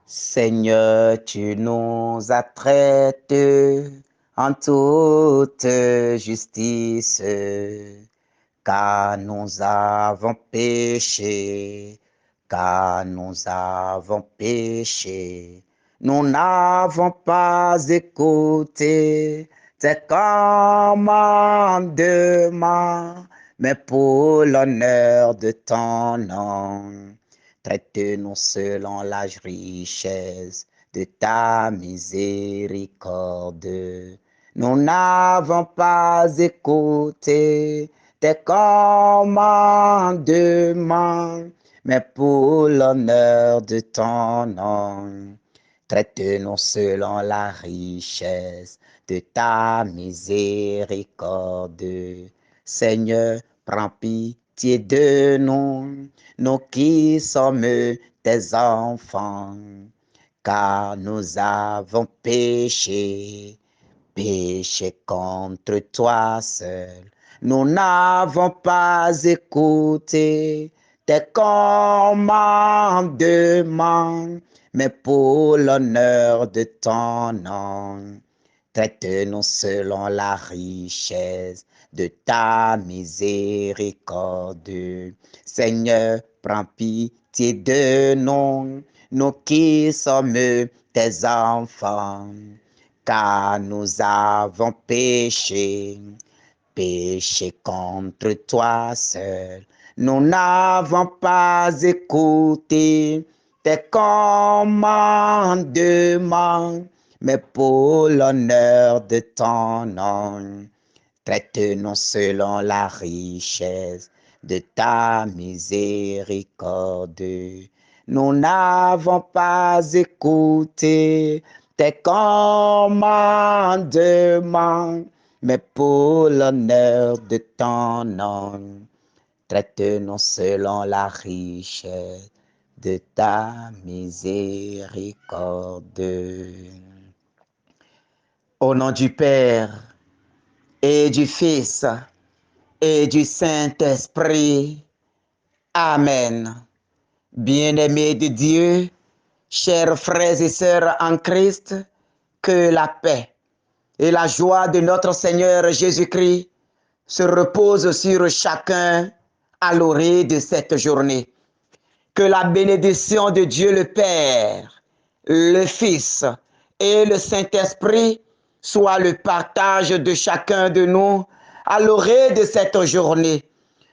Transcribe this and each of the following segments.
Seigneur, tu nous as traités en toute justice, car nous avons péché, car nous avons péché. Nous n'avons pas écouté tes commandements, mais pour l'honneur de ton nom. Traite-nous selon la richesse de ta miséricorde. Nous n'avons pas écouté tes commandements, mais pour l'honneur de ton nom. Traite-nous selon la richesse de ta miséricorde. Seigneur, prends pitié de nous qui sommes tes enfants, car nous avons péché, péché contre toi seul. Nous n'avons pas écouté tes commandements, mais pour l'honneur de ton nom. Traite-nous selon la richesse de ta miséricorde. Seigneur, prends pitié de nous qui sommes tes enfants, car nous avons péché, péché contre toi seul. Nous n'avons pas écouté tes commandements, mais pour l'honneur de ton nom. Traite-nous selon la richesse de ta miséricorde. Nous n'avons pas écouté tes commandements, mais pour l'honneur de ton nom. Traite-nous selon la richesse de ta miséricorde. Au nom du Père et du Fils et du Saint-Esprit. Amen. Bien-aimés de Dieu, chers frères et sœurs en Christ, que la paix et la joie de notre Seigneur Jésus-Christ se reposent sur chacun à l'orée de cette journée. Que la bénédiction de Dieu le Père, le Fils et le Saint-Esprit soit le partage de chacun de nous à l'orée de cette journée.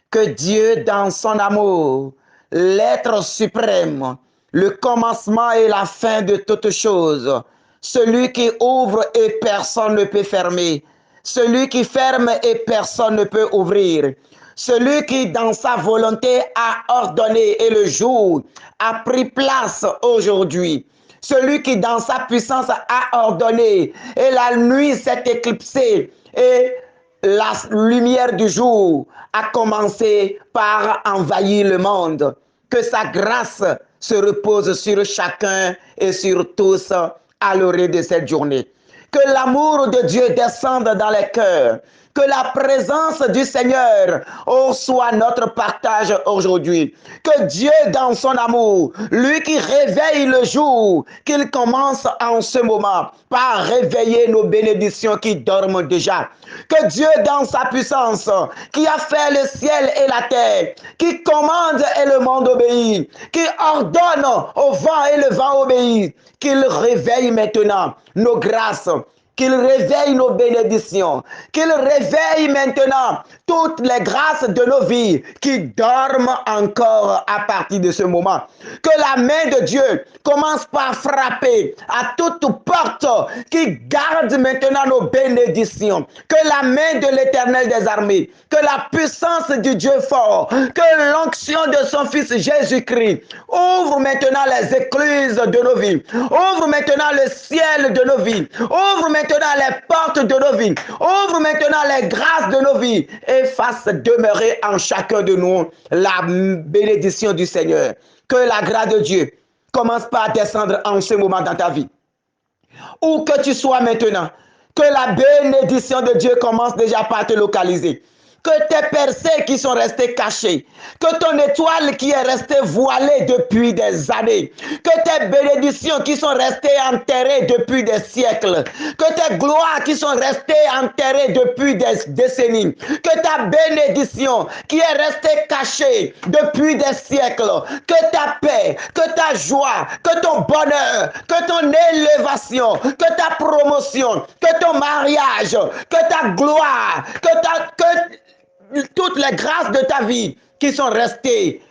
Que Dieu, dans son amour, l'être suprême, le commencement et la fin de toutes choses, celui qui ouvre et personne ne peut fermer, celui qui ferme et personne ne peut ouvrir, celui qui, dans sa volonté, a ordonné et le jour a pris place aujourd'hui. Celui qui, dans sa puissance, a ordonné et la nuit s'est éclipsée et la lumière du jour a commencé par envahir le monde. Que sa grâce se repose sur chacun et sur tous à l'orée de cette journée. Que l'amour de Dieu descende dans les cœurs. Que la présence du Seigneur soit notre partage aujourd'hui. Que Dieu, dans son amour, lui qui réveille le jour, qu'il commence en ce moment par réveiller nos bénédictions qui dorment déjà. Que Dieu, dans sa puissance, qui a fait le ciel et la terre, qui commande et le monde obéit, qui ordonne au vent et le vent obéit, qu'il réveille maintenant nos grâces, qu'il réveille nos bénédictions, qu'il réveille maintenant toutes les grâces de nos vies qui dorment encore à partir de ce moment. Que la main de Dieu commence par frapper à toute porte qui garde maintenant nos bénédictions. Que la main de l'Éternel des armées, que la puissance du Dieu fort, que l'onction de son Fils Jésus-Christ ouvre maintenant les écluses de nos vies, ouvre maintenant le ciel de nos vies, ouvre maintenant les portes de nos vies, ouvre maintenant les grâces de nos vies et fasse demeurer en chacun de nous la bénédiction du Seigneur. Que la grâce de Dieu commence par descendre en ce moment dans ta vie. Où que tu sois maintenant, que la bénédiction de Dieu commence déjà par te localiser. que tes percées qui sont restées cachées, que ton étoile qui est restée voilée depuis des années, que tes bénédictions qui sont restées enterrées depuis des siècles, que tes gloires qui sont restées enterrées depuis des décennies, que ta bénédiction qui est restée cachée depuis des siècles, que ta paix, que ta joie, que ton bonheur, que ton élévation, que ta promotion, que ton mariage, que ta gloire, que toutes les grâces de ta vie qui sont restées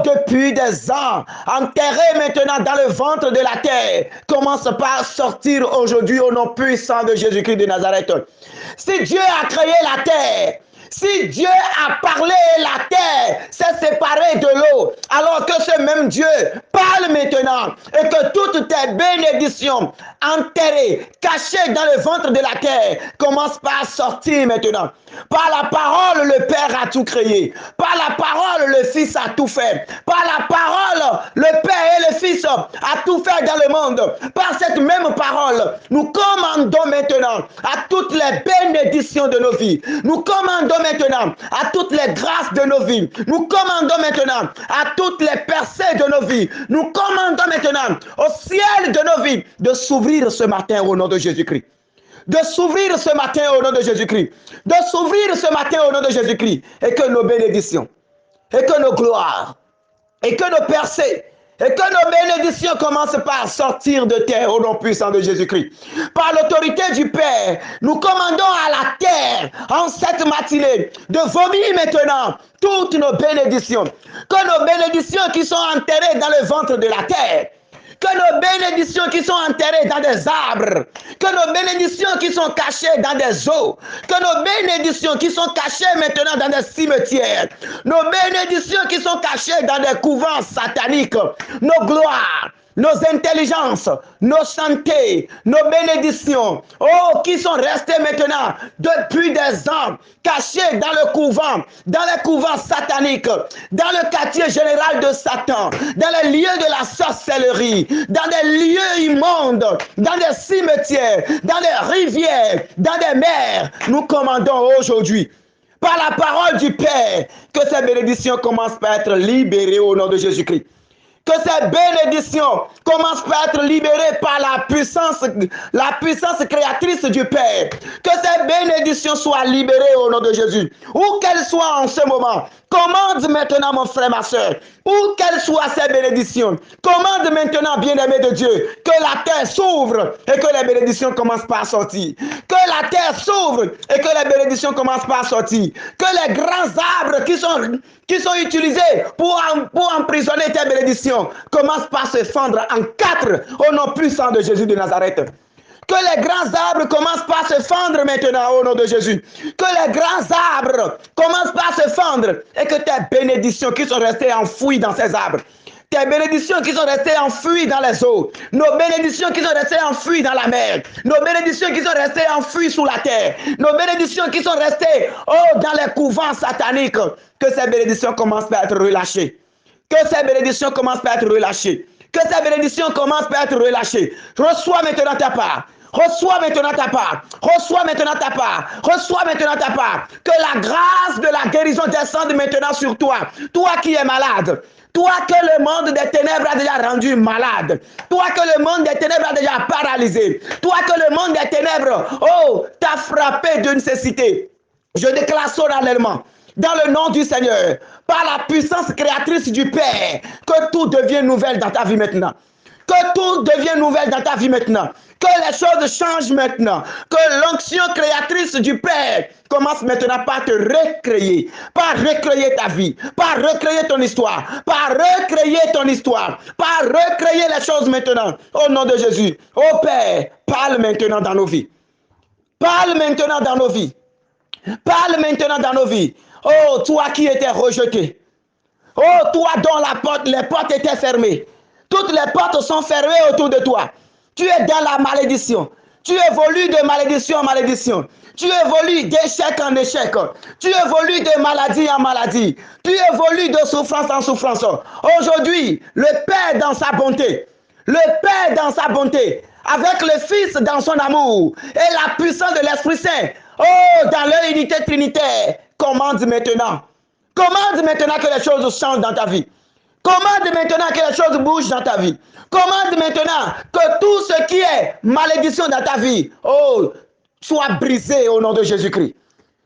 depuis des ans, enterrées maintenant dans le ventre de la terre, commence par sortir aujourd'hui au nom puissant de Jésus-Christ de Nazareth. Si Dieu a créé la terre, si Dieu a parlé, la terre s'est séparée de l'eau, alors que ce même Dieu parle maintenant et que toutes tes bénédictions enterrées, cachées dans le ventre de la terre, commencent par sortir maintenant. Par la parole, le Père a tout créé. Par la parole, le Fils a tout fait. Par la parole, le Père et le Fils a tout fait dans le monde. Par cette même parole, nous commandons maintenant à toutes les bénédictions de nos vies. Nous commandons maintenant à toutes les grâces de nos vies. Nous commandons maintenant à toutes les percées de nos vies. Nous commandons maintenant au ciel de nos vies de s'ouvrir ce matin au nom de Jésus-Christ. De s'ouvrir ce matin au nom de Jésus-Christ. De s'ouvrir ce matin au nom de Jésus-Christ. Et que nos bénédictions, et que nos gloires, et que nos percées, et que nos bénédictions commencent par sortir de terre au nom puissant de Jésus-Christ. Par l'autorité du Père, nous commandons à la terre en cette matinée de vomir maintenant toutes nos bénédictions. Que nos bénédictions qui sont enterrées dans le ventre de la terre, que nos bénédictions qui sont enterrées dans des arbres, que nos bénédictions qui sont cachées dans des eaux, que nos bénédictions qui sont cachées maintenant dans des cimetières, nos bénédictions qui sont cachées dans des couvents sataniques, nos gloires, nos intelligences, nos santé, nos bénédictions, qui sont restées maintenant depuis des ans, cachées dans le couvent, dans les couvents sataniques, dans le quartier général de Satan, dans les lieux de la sorcellerie, dans des lieux immondes, dans des cimetières, dans des rivières, dans des mers. Nous commandons aujourd'hui, par la parole du Père, que ces bénédictions commencent par être libérées au nom de Jésus-Christ. Que ces bénédictions commencent par être libérées par la puissance créatrice du Père. Que ces bénédictions soient libérées au nom de Jésus. Où qu'elles soient en ce moment, commande maintenant mon frère, ma soeur. Où qu'elles soient ces bénédictions, commande maintenant, bien-aimé de Dieu, que la terre s'ouvre et que les bénédictions commencent par sortir. Que la terre s'ouvre et que les bénédictions commencent par sortir. Que les grands arbres qui sont utilisés pour emprisonner tes bénédictions commencent par se fendre en quatre au nom puissant de Jésus de Nazareth. Que les grands arbres commencent par se fendre maintenant au nom de Jésus. Que les grands arbres commencent par se fendre et que tes bénédictions qui sont restées enfouies dans ces arbres, tes bénédictions qui sont restées enfouies dans les eaux, nos bénédictions qui sont restées enfouies dans la mer, nos bénédictions qui sont restées enfouies sous la terre, nos bénédictions qui sont restées dans les couvents sataniques, que ces bénédictions commencent par être relâchées. Que ces bénédictions commencent par être relâchées. Que ces bénédictions commencent par être relâchées. Reçois maintenant ta part. Reçois maintenant ta part. Reçois maintenant ta part. Reçois maintenant ta part. Que la grâce de la guérison descende maintenant sur toi. Toi qui es malade. Toi que le monde des ténèbres a déjà rendu malade. Toi que le monde des ténèbres a déjà paralysé. Toi que le monde des ténèbres, t'a frappé d'une cécité. Je déclare solennellement, dans le nom du Seigneur, par la puissance créatrice du Père, que tout devienne nouvelle dans ta vie maintenant. Que tout devienne nouvelle dans ta vie maintenant. Que les choses changent maintenant. Que l'onction créatrice du Père commence maintenant par te recréer. Par recréer ta vie. Par recréer ton histoire. Par recréer ton histoire. Par recréer les choses maintenant. Au nom de Jésus. Oh Père, parle maintenant dans nos vies. Parle maintenant dans nos vies. Parle maintenant dans nos vies. Oh, toi qui étais rejeté. Oh, toi dont les portes étaient fermées. Toutes les portes sont fermées autour de toi. Tu es dans la malédiction. Tu évolues de malédiction en malédiction. Tu évolues d'échec en échec. Tu évolues de maladie en maladie. Tu évolues de souffrance en souffrance. Aujourd'hui, le Père dans sa bonté, avec le Fils dans son amour et la puissance de l'Esprit Saint, dans leur unité trinitaire, Commande maintenant. Commande maintenant que les choses changent dans ta vie. Commande maintenant que les choses bougent dans ta vie. Commande maintenant que tout ce qui est malédiction dans ta vie, oh, soit brisé au nom de Jésus-Christ.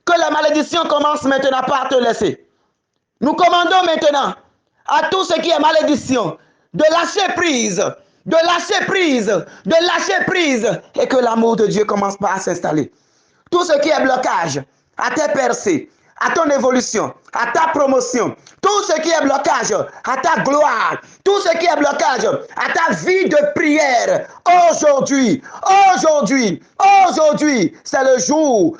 Que la malédiction commence maintenant par te laisser. Nous commandons maintenant à tout ce qui est malédiction de lâcher prise, de lâcher prise, de lâcher prise, et que l'amour de Dieu commence par s'installer. Tout ce qui est blocage à tes percées, à ton évolution, à ta promotion, tout ce qui est blocage à ta gloire, tout ce qui est blocage à ta vie de prière, aujourd'hui, c'est le jour,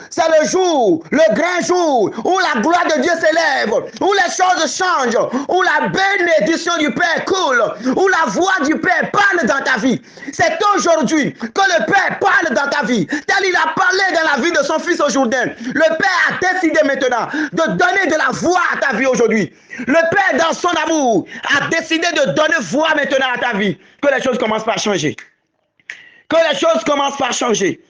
le grand jour où la gloire de Dieu s'élève, où les choses changent, où la bénédiction du Père coule, où la voix du Père parle dans ta vie. C'est aujourd'hui que le Père parle dans ta vie, tel il a parlé dans la vie de son fils au Jourdain. Le Père a décidé maintenant de donner de la voix à ta vie aujourd'hui. Le Père, dans son amour, a décidé de donner voix maintenant à ta vie. Que les choses commencent par changer. Que les choses commencent par changer.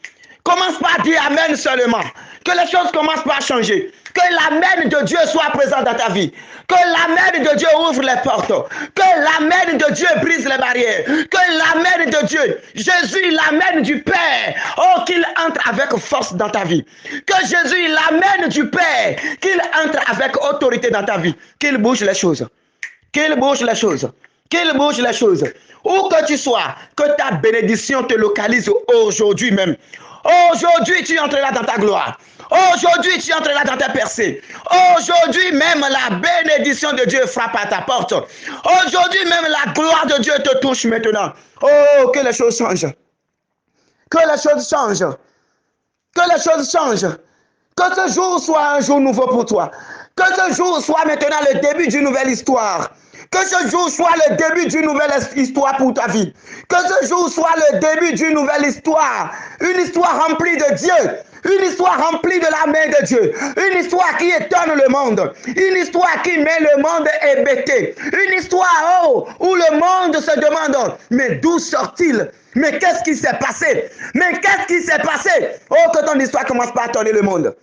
Commence par dire Amen seulement. Que les choses commencent par changer. Que l'amen de Dieu soit présent dans ta vie. Que l'amen de Dieu ouvre les portes. Que l'amen de Dieu brise les barrières. Que l'amen de Dieu, Jésus, l'amen du Père, oh, qu'il entre avec force dans ta vie. Que Jésus, l'amen du Père, qu'il entre avec autorité dans ta vie. Qu'il bouge les choses. Qu'il bouge les choses. Qu'il bouge les choses. Où que tu sois, que ta bénédiction te localise aujourd'hui même. Aujourd'hui, tu entreras dans ta gloire. Aujourd'hui, tu entreras dans ta percée. Aujourd'hui, même la bénédiction de Dieu frappe à ta porte. Aujourd'hui, même la gloire de Dieu te touche maintenant. Oh, que les choses changent. Que les choses changent. Que les choses changent. Que ce jour soit un jour nouveau pour toi. Que ce jour soit maintenant le début d'une nouvelle histoire. Que ce jour soit le début d'une nouvelle histoire pour ta vie. Que ce jour soit le début d'une nouvelle histoire. Une histoire remplie de Dieu. Une histoire remplie de la main de Dieu. Une histoire qui étonne le monde. Une histoire qui met le monde hébété. Une histoire où le monde se demande, mais d'où sort-il? Mais qu'est-ce qui s'est passé? Mais qu'est-ce qui s'est passé? Oh, que ton histoire commence par étonner le monde.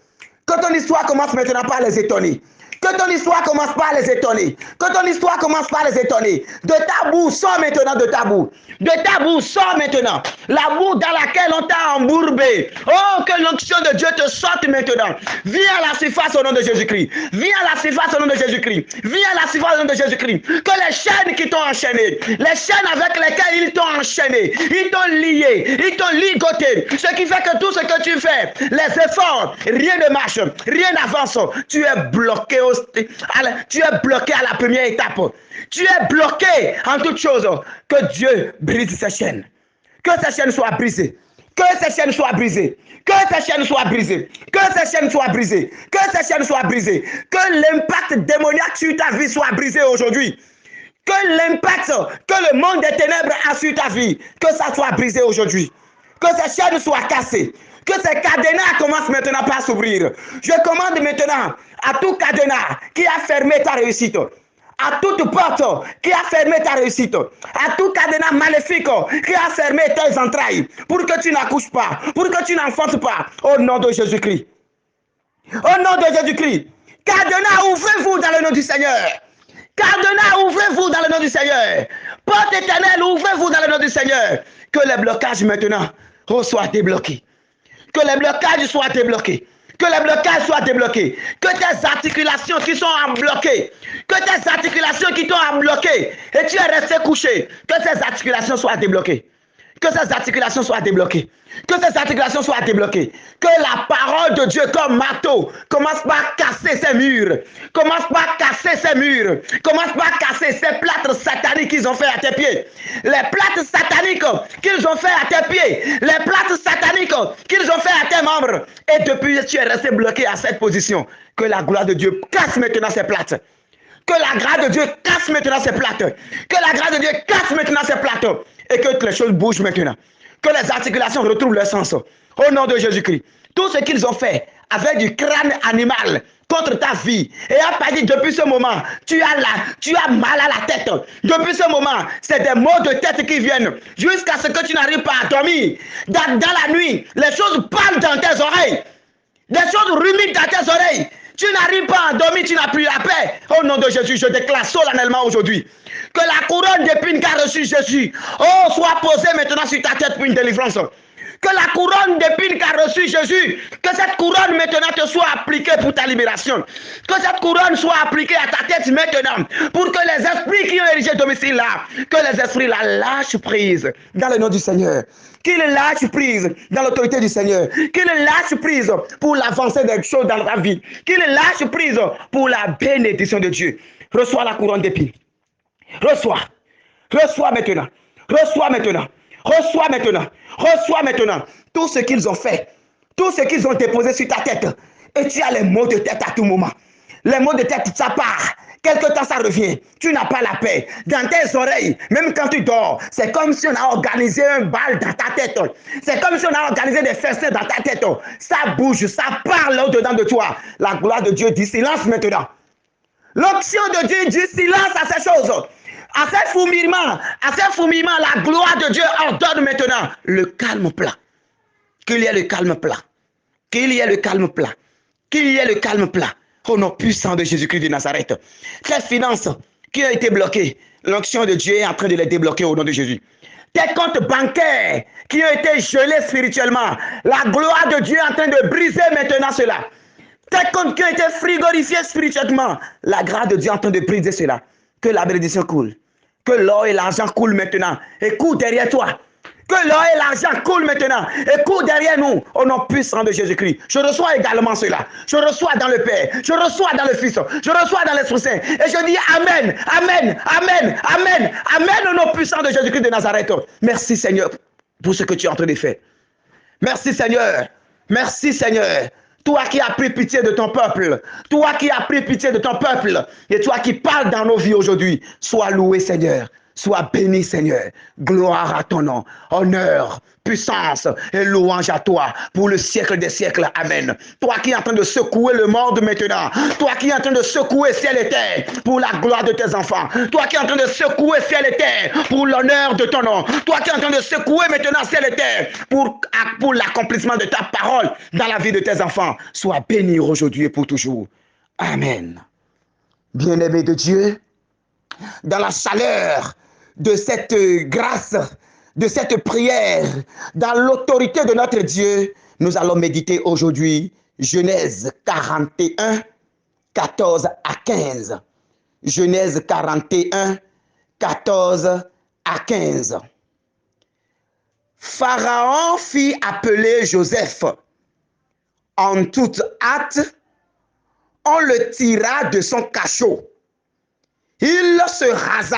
Que ton histoire commence maintenant par les étonner. Que ton histoire commence par les étonner. Que ton histoire commence par les étonner. De ta boue, sors maintenant de ta boue. De ta boue, sors maintenant. La boue dans laquelle on t'a embourbé. Oh, que l'onction de Dieu te sorte maintenant. Viens à la surface au nom de Jésus-Christ. Viens à la surface au nom de Jésus-Christ. Viens à la surface au nom de Jésus-Christ. Que les chaînes qui t'ont enchaîné, les chaînes avec lesquelles ils t'ont enchaîné, ils t'ont lié, ils t'ont ligoté. Ce qui fait que tout ce que tu fais, les efforts, rien ne marche, rien n'avance. Tu es bloqué. Tu es bloqué à la première étape. Tu es bloqué en toute chose. Que Dieu brise ces chaînes. Que ces chaînes soient brisées. Que ces chaînes soient brisées. Que ces chaînes soient brisées. Que ces chaînes soient brisées. Que ces chaînes soient brisées. Que l'impact démoniaque sur ta vie soit brisé aujourd'hui. Que l'impact que le monde des ténèbres a sur ta vie, que ça soit brisé aujourd'hui. Que ces chaînes soient cassées. Que ces cadenas commencent maintenant par s'ouvrir. Je commande maintenant à tout cadenas qui a fermé ta réussite, à toute porte qui a fermé ta réussite, à tout cadenas maléfique qui a fermé tes entrailles, pour que tu n'accouches pas, pour que tu n'enfantes pas, au nom de Jésus-Christ. Au nom de Jésus-Christ. Cadenas, ouvrez-vous dans le nom du Seigneur. Cadenas, ouvrez-vous dans le nom du Seigneur. Porte éternelle, ouvrez-vous dans le nom du Seigneur. Que les blocages maintenant soient débloqués. Que les blocages soient débloqués. Que les blocages soient débloqués. Que tes articulations qui sont bloquées, que tes articulations qui t'ont bloqué et tu es resté couché, que ces articulations soient débloquées. Que ces articulations soient débloquées. Que ces articulations soient débloquées. Que la parole de Dieu comme marteau commence par casser ces murs. Commence par casser ces murs. Commence par casser ces plâtres sataniques qu'ils ont fait à tes pieds. Les plâtres sataniques qu'ils ont fait à tes pieds. Les plâtres sataniques qu'ils ont fait à tes membres. Et depuis, tu es resté bloqué à cette position. Que la gloire de Dieu casse maintenant ces plâtres. Que la grâce de Dieu casse maintenant ces plâtres. Que la grâce de Dieu casse maintenant ces plâtres. Et que les choses bougent maintenant. Que les articulations retrouvent leur sens. Au nom de Jésus-Christ. Tout ce qu'ils ont fait avec du crâne animal contre ta vie. Et à partir depuis ce moment, tu as mal à la tête. Depuis ce moment, c'est des maux de tête qui viennent. Jusqu'à ce que tu n'arrives pas à dormir. Dans la nuit, les choses parlent dans tes oreilles. Des choses ruminent dans tes oreilles. Tu n'arrives pas à dormir, tu n'as plus la paix. Au nom de Jésus, je déclare solennellement aujourd'hui que la couronne d'épines qu'a reçue Jésus, oh, soit posée maintenant sur ta tête pour une délivrance. Que la couronne d'épines qu'a reçue Jésus, que cette couronne maintenant te soit appliquée pour ta libération. Que cette couronne soit appliquée à ta tête maintenant, pour que les esprits qui ont érigé domicile là, que les esprits la lâchent prise dans le nom du Seigneur. Qu'il lâche prise dans l'autorité du Seigneur. Qu'il lâche prise pour l'avancée des choses dans ta vie. Qu'il lâche prise pour la bénédiction de Dieu. Reçois la couronne d'épines. Reçois. Reçois maintenant. Reçois maintenant. Reçois maintenant. Reçois maintenant tout ce qu'ils ont fait. Tout ce qu'ils ont déposé sur ta tête. Et tu as les maux de tête à tout moment. Les maux de tête, ça part. Quelque temps, ça revient. Tu n'as pas la paix. Dans tes oreilles, même quand tu dors, c'est comme si on a organisé un bal dans ta tête. C'est comme si on a organisé des festins dans ta tête. Ça bouge, ça parle au-dedans de toi. La gloire de Dieu dit silence maintenant. L'onction de Dieu dit silence à ces choses. À ces fourmillements, la gloire de Dieu ordonne maintenant le calme plat. Qu'il y ait le calme plat. Qu'il y ait le calme plat. Qu'il y ait le calme plat. Au nom puissant de Jésus-Christ de Nazareth. Tes finances qui ont été bloquées, l'onction de Dieu est en train de les débloquer au nom de Jésus. Tes comptes bancaires qui ont été gelés spirituellement, la gloire de Dieu est en train de briser maintenant cela. Tes comptes qui ont été frigorifiés spirituellement, la grâce de Dieu est en train de briser cela. Que la bénédiction coule. Que l'or et l'argent coulent maintenant. Et coule derrière toi. Que l'or et l'argent coulent maintenant. Et coule derrière nous. Au nom puissant de Jésus-Christ. Je reçois également cela. Je reçois dans le Père. Je reçois dans le Fils. Je reçois dans l'Esprit Saint. Et je dis Amen. Amen. Amen. Amen. Amen au nom puissant de Jésus-Christ de Nazareth. Merci Seigneur pour ce que tu es en train de faire. Merci Seigneur. Merci Seigneur. Toi qui as pris pitié de ton peuple, toi qui as pris pitié de ton peuple, et toi qui parles dans nos vies aujourd'hui, sois loué Seigneur, sois béni Seigneur, gloire à ton nom, honneur, puissance et louange à toi pour le siècle des siècles, amen. Toi qui es en train de secouer le monde maintenant, toi qui es en train de secouer ciel et terre pour la gloire de tes enfants, toi qui es en train de secouer ciel et terre pour l'honneur de ton nom, toi qui es en train de secouer maintenant ciel et terre pour l'accomplissement de ta parole dans la vie de tes enfants, sois béni aujourd'hui et pour toujours, amen. Bien-aimé de Dieu, dans la chaleur de cette grâce, de cette prière, dans l'autorité de notre Dieu, nous allons méditer aujourd'hui Genèse 41, 14 à 15. Genèse 41, 14 à 15. Pharaon fit appeler Joseph. En toute hâte, on le tira de son cachot. Il se rasa,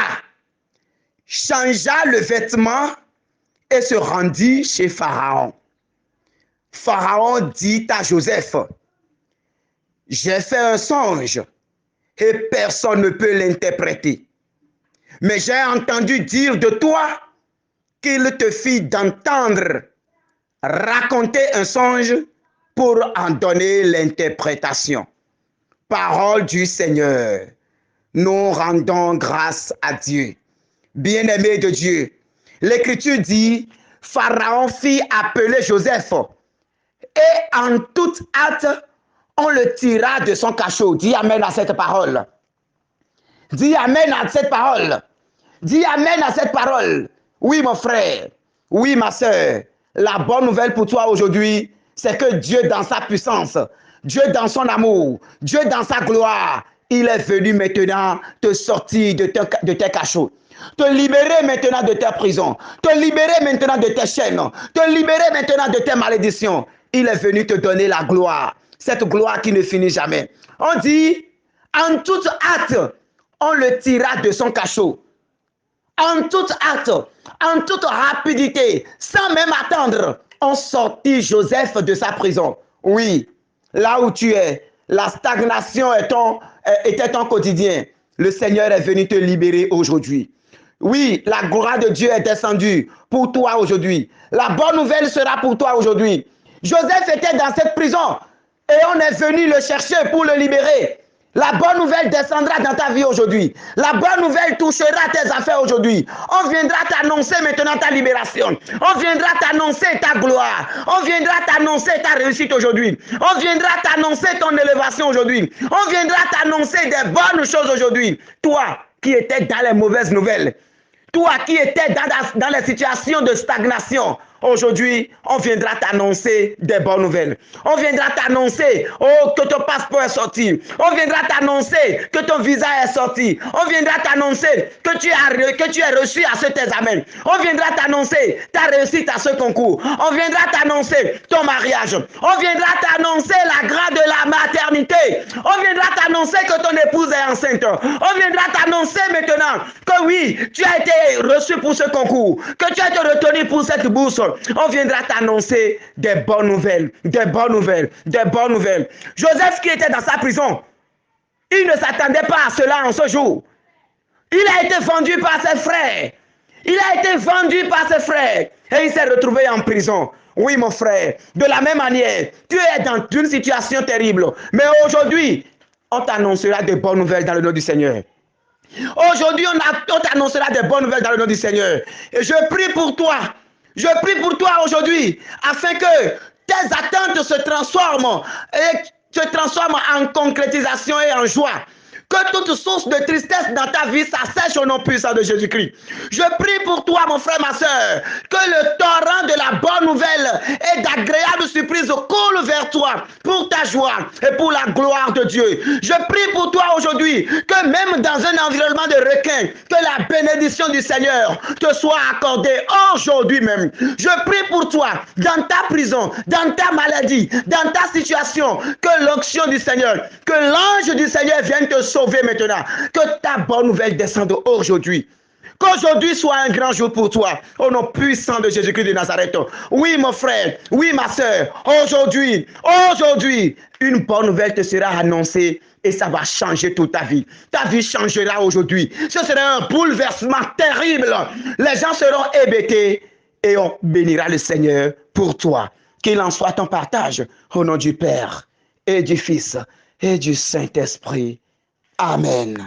changea le vêtement et se rendit chez Pharaon. Pharaon dit à Joseph, « J'ai fait un songe et personne ne peut l'interpréter. Mais j'ai entendu dire de toi qu'il te fit d'entendre raconter un songe pour en donner l'interprétation. » Parole du Seigneur. Nous rendons grâce à Dieu. Bien-aimé de Dieu, l'Écriture dit, Pharaon fit appeler Joseph et en toute hâte, on le tira de son cachot. Dis Amen à cette parole. Dis Amen à cette parole. Dis Amen à cette parole. Oui, mon frère. Oui, ma soeur. La bonne nouvelle pour toi aujourd'hui, c'est que Dieu dans sa puissance, Dieu dans son amour, Dieu dans sa gloire, il est venu maintenant te sortir de tes cachots, te libérer maintenant de tes prisons, te libérer maintenant de tes chaînes, te libérer maintenant de tes malédictions. Il est venu te donner la gloire, cette gloire qui ne finit jamais. On dit, en toute hâte, on le tira de son cachot. En toute hâte, en toute rapidité, sans même attendre, on sortit Joseph de sa prison. Oui, là où tu es, la stagnation était ton quotidien. Le Seigneur est venu te libérer aujourd'hui. Oui, la gloire de Dieu est descendue pour toi aujourd'hui. La bonne nouvelle sera pour toi aujourd'hui. Joseph était dans cette prison et on est venu le chercher pour le libérer. La bonne nouvelle descendra dans ta vie aujourd'hui. La bonne nouvelle touchera tes affaires aujourd'hui. On viendra t'annoncer maintenant ta libération. On viendra t'annoncer ta gloire. On viendra t'annoncer ta réussite aujourd'hui. On viendra t'annoncer ton élévation aujourd'hui. On viendra t'annoncer des bonnes choses aujourd'hui. Toi qui étais dans les mauvaises nouvelles. Toi qui étais dans les situations de stagnation. Aujourd'hui, on viendra t'annoncer des bonnes nouvelles. On viendra t'annoncer que ton passeport est sorti. On viendra t'annoncer que ton visa est sorti. On viendra t'annoncer que tu es reçu à cet examen. On viendra t'annoncer ta réussite à ce concours. On viendra t'annoncer ton mariage. On viendra t'annoncer la grâce de la maternité. On viendra t'annoncer que ton épouse est enceinte. On viendra t'annoncer maintenant que oui, tu as été reçu pour ce concours, que tu as été retenu pour cette bourse. On viendra t'annoncer des bonnes nouvelles, des bonnes nouvelles, des bonnes nouvelles. Joseph qui était dans sa prison, il ne s'attendait pas à cela en ce jour. Il a été vendu par ses frères. Il a été vendu par ses frères. Et il s'est retrouvé en prison. Oui, mon frère, de la même manière, tu es dans une situation terrible. Mais aujourd'hui, on t'annoncera des bonnes nouvelles dans le nom du Seigneur. Aujourd'hui, on t'annoncera des bonnes nouvelles dans le nom du Seigneur. Et je prie pour toi. Je prie pour toi aujourd'hui, afin que tes attentes se transforment en concrétisation et en joie. Que toute source de tristesse dans ta vie s'assèche au nom puissant de Jésus-Christ. Je prie pour toi, mon frère, ma soeur, que le torrent de la bonne nouvelle et d'agréables surprises coule vers toi pour ta joie et pour la gloire de Dieu. Je prie pour toi aujourd'hui que même dans un environnement de requins, que la bénédiction du Seigneur te soit accordée aujourd'hui même. Je prie pour toi dans ta prison, dans ta maladie, dans ta situation, que l'onction du Seigneur, que l'ange du Seigneur vienne te sauver maintenant, que ta bonne nouvelle descende aujourd'hui. Qu'aujourd'hui soit un grand jour pour toi, au nom puissant de Jésus-Christ de Nazareth. Oui, mon frère, oui, ma soeur, aujourd'hui, une bonne nouvelle te sera annoncée et ça va changer toute ta vie. Ta vie changera aujourd'hui. Ce sera un bouleversement terrible. Les gens seront hébétés et on bénira le Seigneur pour toi. Qu'il en soit ton partage au nom du Père et du Fils et du Saint-Esprit. Amen.